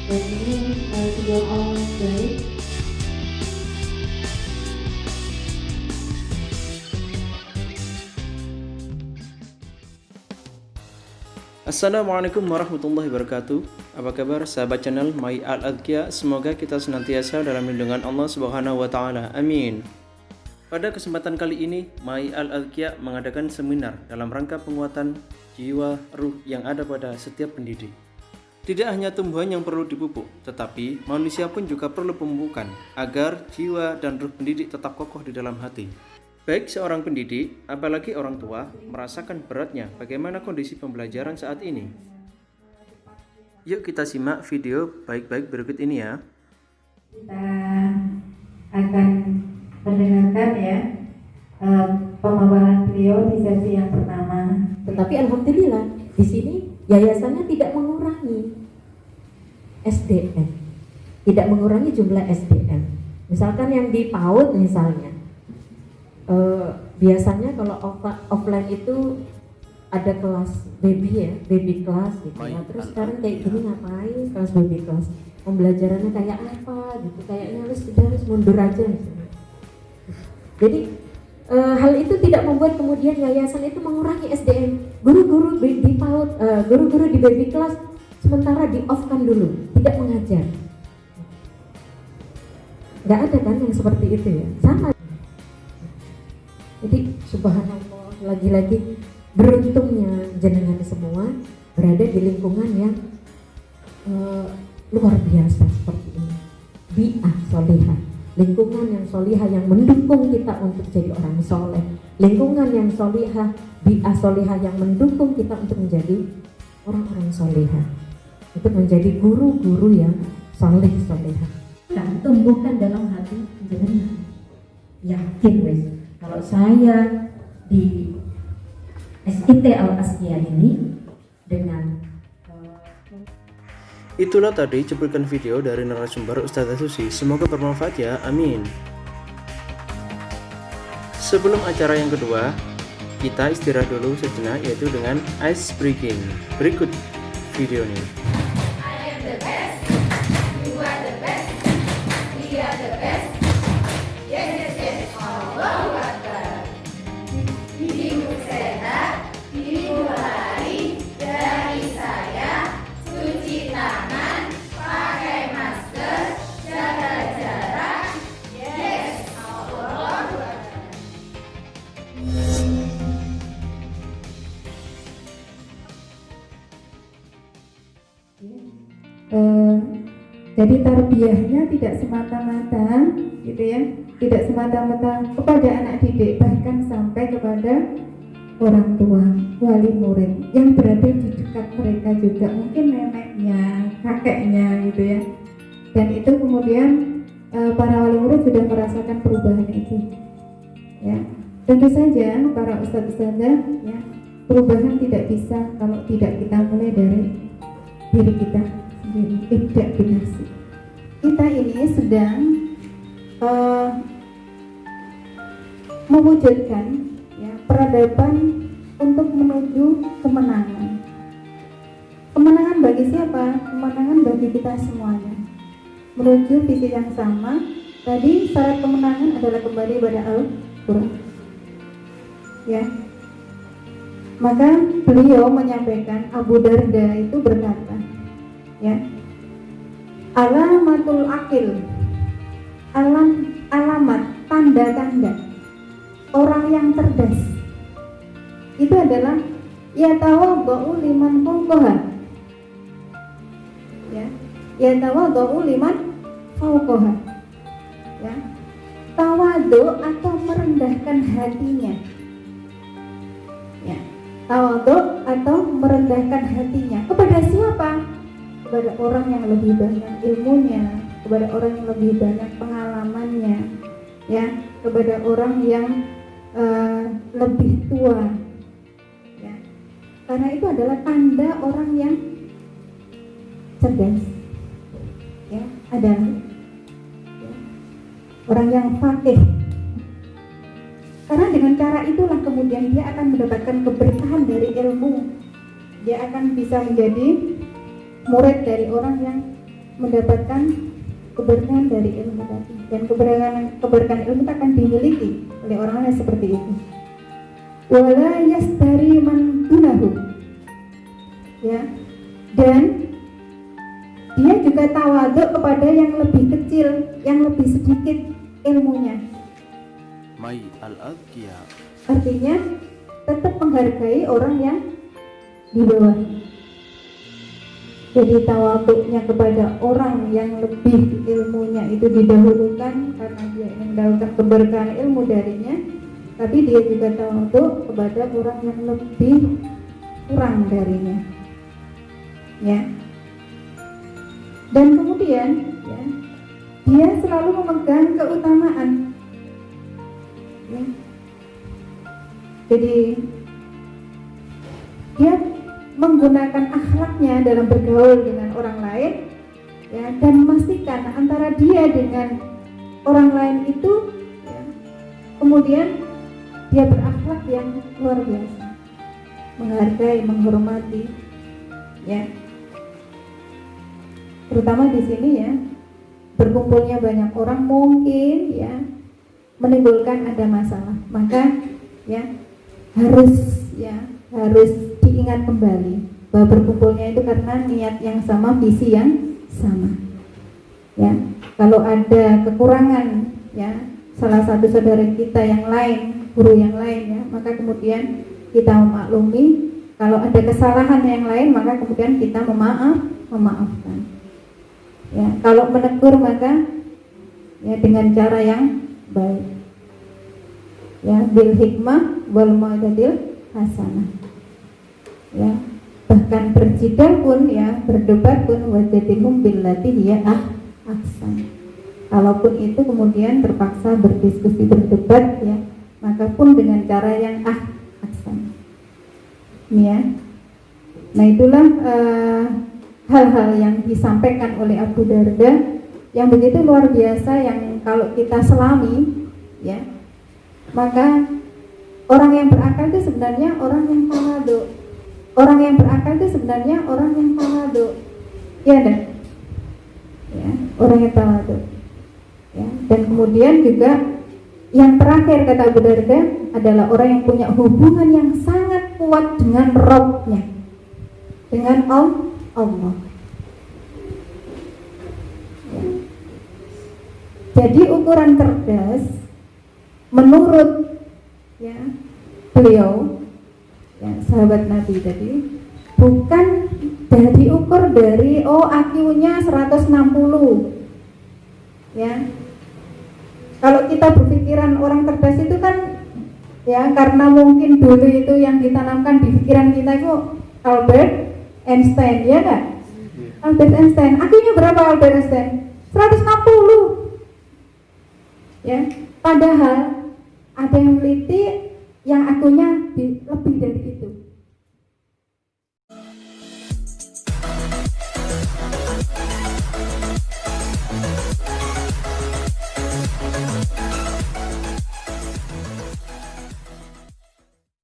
dan ini sebuah hal yang baik. Assalamualaikum warahmatullahi wabarakatuh. Apa kabar sahabat channel My Al-Adhkiya? Semoga kita senantiasa dalam lindungan Allah Subhanahu wa taala. Amin. Pada kesempatan kali ini, My Al-Adhkiya mengadakan seminar dalam rangka penguatan jiwa ruh yang ada pada setiap pendidik. Tidak hanya tumbuhan yang perlu dipupuk, tetapi manusia pun juga perlu pemupukan agar jiwa dan ruh pendidik tetap kokoh di dalam hati. Baik seorang pendidik, apalagi orang tua, merasakan beratnya bagaimana kondisi pembelajaran saat ini. Yuk kita simak video baik-baik berikut ini ya. Kita akan mendengarkan ya pemaparan beliau di sesi yang pertama. Tetapi alhamdulillah di sini yayasannya tidak mengurangi SDM, tidak mengurangi jumlah SDM. Misalkan yang di PAUD misalnya. Biasanya kalau offline itu ada kelas baby ya, baby class gitu ya. Terus sekarang kayak gini ngapain kelas baby class? Pembelajarannya kayak apa gitu? Kayaknya harus mundur aja gitu. Jadi hal itu tidak membuat kemudian yayasan itu mengurangi SDM. Guru-guru di PAUD, guru-guru di baby class sementara di off kan dulu, tidak mengajar. Nggak ada kan yang seperti itu ya? Sama. Jadi subhanallah, lagi-lagi beruntungnya jenengan semua berada di lingkungan yang luar biasa seperti ini. Bi'ah solihah, lingkungan yang solihah yang mendukung kita untuk jadi orang soleh. Lingkungan yang solihah, bi'ah solihah yang mendukung kita untuk menjadi orang-orang solihah. Untuk menjadi guru-guru yang soleh-solehah. Kan tumbuhkan dalam hati jenengan. Yakin wes. Kalau saya di SIT Al-Adhkiya ini dengan Itulah tadi cuplikan video dari narasumber Ustazah Susi. Semoga bermanfaat ya, amin. Sebelum acara yang kedua, kita istirahat dulu sejenak, yaitu dengan ice breaking. Berikut videonya. jadi tarbiyahnya tidak semata-mata gitu ya, tidak semata-mata kepada anak didik, bahkan sampai kepada orang tua, wali murid yang berada di dekat mereka juga, mungkin neneknya, kakeknya gitu ya. Dan itu kemudian para wali murid sudah merasakan perubahan itu ya. Tentu saja para ustadz-ustadzah ya, perubahan tidak bisa kalau tidak kita mulai dari diri kita sendiri. Ibda binafsi. Kita ini sedang mewujudkan ya, peradaban untuk menuju kemenangan. Kemenangan bagi siapa? Kemenangan bagi kita semuanya. Menuju visi yang sama. Tadi syarat kemenangan adalah kembali pada Al-Quran. Ya. Maka beliau menyampaikan, Abu Darda itu berkata, ya, alamatul akil, alamat, tanda-tanda orang yang cerdas itu adalah yatawadhu liman fawqaha, ya, yatawadhu liman fawqaha, ya, tawadhu atau merendahkan hatinya, ya, tawadhu atau merendahkan hatinya kepada siapa? Kepada orang yang lebih banyak ilmunya, kepada orang yang lebih banyak pengalamannya, ya, kepada orang yang lebih tua, ya. Karena itu adalah tanda orang yang cerdas, ya, adalah ya, orang yang faqih. Karena dengan cara itulah kemudian dia akan mendapatkan keberkahan dari ilmu, dia akan bisa menjadi murid dari orang yang mendapatkan keberkahan dari ilmu tadi, dan keberkahan ilmu itu akan dimiliki oleh orang-orang yang seperti itu. Wala yastari man dunahu, ya, dan dia juga tawaduk kepada yang lebih kecil, yang lebih sedikit ilmunya. Mai al-adkiya. Artinya tetap menghargai orang yang di bawah. Jadi tawaduknya kepada orang yang lebih ilmunya itu didahulukan karena dia ingin mendapatkan keberkahan ilmu darinya, tapi dia juga tawaduk kepada orang yang lebih kurang darinya, ya. Dan kemudian, ya, dia selalu memegang keutamaan, ya. Jadi dia menggunakan akhlaknya dalam bergaul dengan orang lain, ya, dan memastikan antara dia dengan orang lain itu, ya, kemudian dia berakhlak yang luar biasa, menghargai, menghormati, ya. Terutama di sini, ya, berkumpulnya banyak orang mungkin, ya, menimbulkan ada masalah, maka, ya, harus diingat kembali bahwa berkumpulnya itu karena niat yang sama, visi yang sama, ya. Kalau ada kekurangan, ya, salah satu saudara kita yang lain, guru yang lain, ya, maka kemudian kita memaklumi. Kalau ada kesalahan yang lain, maka kemudian kita memaafkan, ya. Kalau menegur, maka, ya, dengan cara yang baik, ya, bil hikmah wal mau'izatil hasanah, ya. Bahkan berjidal pun, ya, berdebat pun, wajadilhum billati hiya ahsan. Kalaupun itu kemudian terpaksa berdiskusi, berdebat, ya, maka pun dengan cara yang ahsan, ya. Nah, itulah hal-hal yang disampaikan oleh Abu Darda yang begitu luar biasa, yang kalau kita selami, ya, maka orang yang berakal itu sebenarnya orang yang tawadhu. Orang yang berakal itu sebenarnya orang yang tawadhu, ya, dan, ya, orang yang tawadhu, ya. Dan kemudian juga yang terakhir kata Abu Darda adalah orang yang punya hubungan yang sangat kuat dengan Rabb-nya, dengan Allah. Ya. Jadi ukuran cerdas menurut, ya, beliau, ya, sahabat Nabi tadi, bukan diukur dari IQ-nya 160, ya. Kalau kita berpikiran orang cerdas itu kan, ya, karena mungkin dulu itu yang ditanamkan di pikiran kita itu Albert Einstein, ya kan? Albert Einstein, IQ-nya berapa Albert Einstein? 160, ya. Padahal ada yang meneliti yang IQ-nya lebih dari itu,